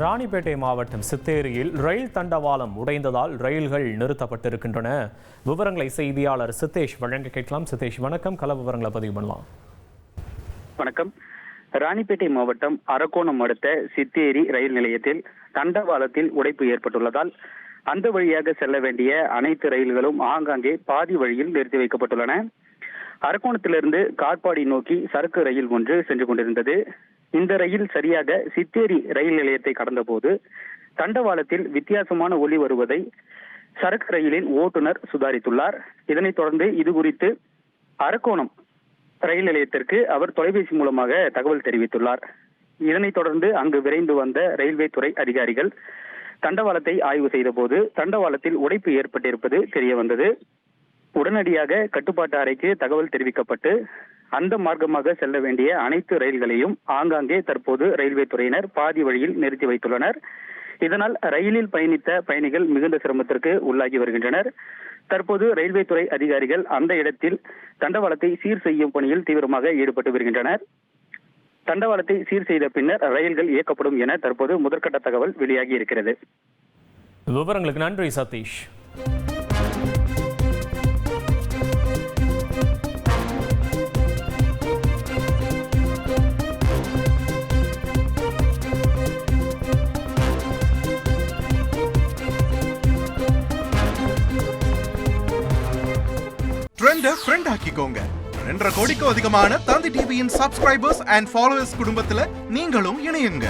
ராணிப்பேட்டை மாவட்டம் சித்தேரியில் ரயில் தண்டவாளம் உடைந்ததால் ரயில்கள் நிறுத்தப்பட்டிருக்கின்றன. விவரங்களை செய்தியாளர் சித்தேஷ் வழங்க கேட்கலாம். சித்தேஷ், வணக்கம். கள விவரங்களை பதிவு பண்ணலாம். வணக்கம். ராணிப்பேட்டை மாவட்டம் அரக்கோணம் அடுத்த சித்தேரி ரயில் நிலையத்தில் தண்டவாளத்தில் உடைப்பு ஏற்பட்டுள்ளதால் அந்த வழியாக செல்ல வேண்டிய அனைத்து ரயில்களும் ஆங்காங்கே பாதி வழியில் நிறுத்தி வைக்கப்பட்டுள்ளன. அரக்கோணத்திலிருந்து காட்பாடி நோக்கி சரக்கு ரயில் ஒன்று சென்று கொண்டிருந்தது. இந்த ரயில் சரியாக சித்தேரி ரயில் நிலையத்தை கடந்த போது தண்டவாளத்தில் வித்தியாசமான ஒலி வருவதை சரக்கு ரயிலின் ஓட்டுநர் சுதாரித்துள்ளார். இதனைத் தொடர்ந்து இது குறித்து அரக்கோணம் ரயில் நிலையத்திற்கு அவர் தொலைபேசி மூலமாக தகவல் தெரிவித்துள்ளார். இதனைத் தொடர்ந்து அங்கு விரைந்து வந்த ரயில்வே துறை அதிகாரிகள் தண்டவாளத்தை ஆய்வு செய்த போது தண்டவாளத்தில் உடைப்பு ஏற்பட்டிருப்பது தெரிய வந்தது. உடனடியாக கட்டுப்பாட்டு அறைக்கு தகவல் தெரிவிக்கப்பட்டு அந்த மார்க்கமாக செல்ல வேண்டிய அனைத்து ரயில்களையும் ஆங்காங்கே தற்போது ரயில்வே துறையினர் பாதி வழியில் நிறுத்தி வைத்துள்ளனர். இதனால் ரயிலில் பயணித்த பயணிகள் மிகுந்த சிரமத்திற்கு உள்ளாகி வருகின்றனர். தற்போது ரயில்வே துறை அதிகாரிகள் அந்த இடத்தில் தண்டவாளத்தை சீர் செய்யும் பணியில் தீவிரமாக ஈடுபட்டு வருகின்றனர். தண்டவாளத்தை சீர் செய்த பின்னர் ரயில்கள் இயக்கப்படும் என தற்போது முதற்கட்ட தகவல் வெளியாகி இருக்கிறது. விவரங்களுக்கு நன்றி சதீஷ். ஃப்ரெண்ட் ஆக்கிக்கோங்க. 2.5 கோடிக்கும் அதிகமான தந்தி டிவியின் சப்ஸ்கிரைபர்ஸ் அண்ட் ஃபாலோவர்ஸ் குடும்பத்துல நீங்களும் இணையுங்க.